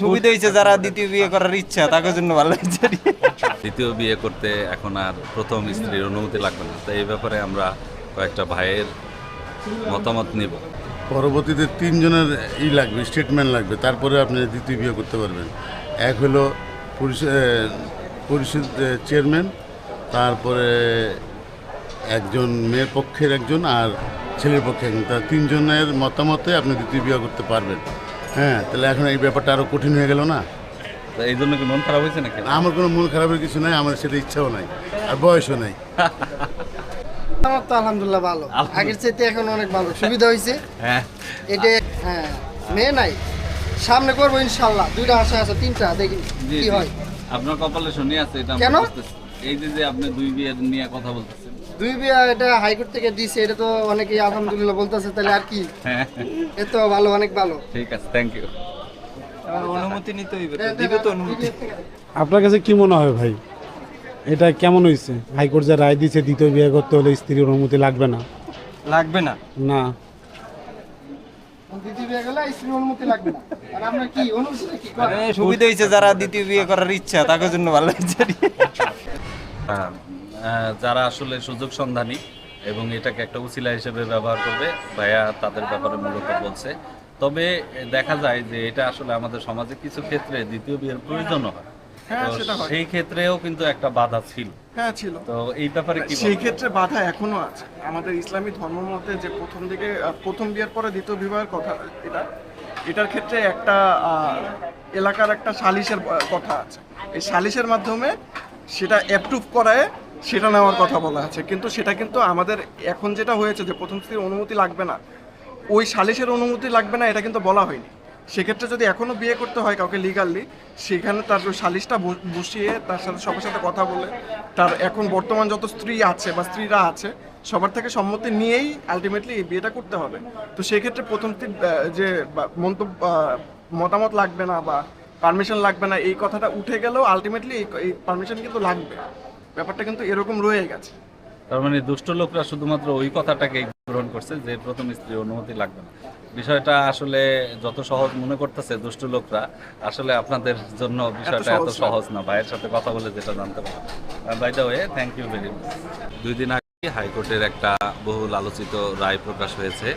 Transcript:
সুবিধা হয়েছে যারা দ্বিতীয় বিয়ে করার ইচ্ছা তাদের জন্য ভালো হয়েছে। দ্বিতীয় বিয়ে করতে এখন আর প্রথম স্ত্রীর অনুমতি লাগবে না, তো এই ব্যাপারে আমরা কয়েকটা ভাইয়ের মতামত নেব। পরবর্তীতে তিনজনের লাগবে, স্টেটমেন্ট লাগবে, তারপরে আপনি দ্বিতীয় বিয়ে করতে পারবেন। এক হলো পরিষদ চেয়ারম্যান, তারপরে একজন মেয়ের পক্ষের একজন আর ছেলের পক্ষে একজন, তার তিনজনের মতামতে আপনি দ্বিতীয় বিয়ে করতে পারবেন। হ্যাঁ, তাহলে এখন এই ব্যাপারটা আরও কঠিন হয়ে গেল না? তো এই জন্য কি মন খারাপ হয়েছে নাকি? আমার কোনো মন খারাপের কিছু নাই, আমার সেটা ইচ্ছাও নাই আর বয়সও নাই। আমার তো আলহামদুলিল্লাহ ভালো, আগের চাইতে এখন অনেক ভালো সুবিধা হয়েছে। হ্যাঁ, এটা হ্যাঁ, মেয়ে নাই, সামনে করবো ইনশাল্লাহ। দুইটা আশা আছে, তিনটা দেখি জি, কি জি। হয়। আপনার কপালে শনি আছে এটা আমরা কেন? বুঝতেছি। এই যে আপনি দুই বিয়ে নিয়ে কথা বলতেছেন। দুই বিয়া এটা হাইকোর্ট থেকে দিছে, এটা তো অনেকেই আলহামদুলিল্লাহ বলতেছে, তাহলে আর কি, হ্যাঁ, এ তো ভালো, অনেক ভালো। ঠিক আছে, থ্যাংক ইউ। অনুমতি নিতে হইবে তো, দিবে তো অনুমতি। আপনার কাছে কি মনে হয় ভাই, এটা কেমন হয়েছে? হাইকোর্ট যে রায় দিয়েছে দ্বিতীয় বিয়ে করতে হলে স্ত্রীর অনুমতি লাগবে না। লাগবে না। না, দ্বিতীয় বিয়া গেলে স্ত্রীর অনুমতি লাগবে না। আর আমরা কি অনুমতি কি করে? মানে সুবিধা হয়েছে যারা দ্বিতীয় বিয়ে করার ইচ্ছা তাদের জন্য ভালো হয়েছে। হ্যাঁ, যারা আসলে সুযোগ সন্ধানী এবং এটাকে একটা উছিলা হিসেবে ব্যবহার করবে, ভাইয়া তাদের ব্যাপারে মূলত বলছে। তবে দেখা যায় যে এটা আসলে আমাদের সমাজে কিছু ক্ষেত্রে দ্বিতীয় বিয়ের প্রয়োজনও হয়। হ্যাঁ, তো সেটা হয়। সেই ক্ষেত্রেও কিন্তু একটা বাধা ছিল। হ্যাঁ ছিল। তো এই ব্যাপারে কি সেই বলবেন? ক্ষেত্রে বাধা এখনো আছে। আমাদের ইসলামী ধর্ম মতে যে প্রথম দিকে প্রথম বিয়ের পরে দ্বিতীয় বিবাহের কথা, এটার ক্ষেত্রে একটা এলাকার একটা সালিশের কথা আছে। এই সালিশের মাধ্যমে সেটা অ্যাপ্রুভ করায় সেটা নেওয়ার কথা বলা আছে, কিন্তু সেটা কিন্তু আমাদের এখন যেটা হয়েছে যে প্রথম স্ত্রীর অনুমতি লাগবে না, ওই সালিশের অনুমতি লাগবে না, এটা কিন্তু বলা হয়নি। সেক্ষেত্রে যদি এখনও বিয়ে করতে হয় কাউকে লিগালি, সেখানে তার ওই সালিশটা বসিয়ে তার সাথে সবার সাথে কথা বলে, তার এখন বর্তমান যত স্ত্রী আছে বা স্ত্রীরা আছে সবার থেকে সম্মতি নিয়েই আলটিমেটলি এই বিয়েটা করতে হবে। তো সেক্ষেত্রে প্রথম স্ত্রীর যে মন্তব্য মতামত লাগবে না বা পারমিশন লাগবে না, এই কথাটা উঠে গেলেও আলটিমেটলি এই পারমিশন কিন্তু লাগবে। ব্যাপারটা কিন্তু এরকম রয়ে গেছে। তার মানে দুষ্ট লোকরা শুধুমাত্র ওই কথাটাকে গ্রহণ করছে যে প্রথম স্ত্রীর অনুমতি লাগবে না। বিষয়টা আসলে যত সহজ মনে করতেছে দুষ্ট লোকরা, আসলে আপনাদের জন্য বিষয়টা এত সহজ না। ভাইয়ের সাথে কথা বলে যেটা জানতে পারলাম। By the way, thank you very much. 2 দিন আগে হাইকোর্টের একটা বহুল আলোচিত রায় প্রকাশ হয়েছে।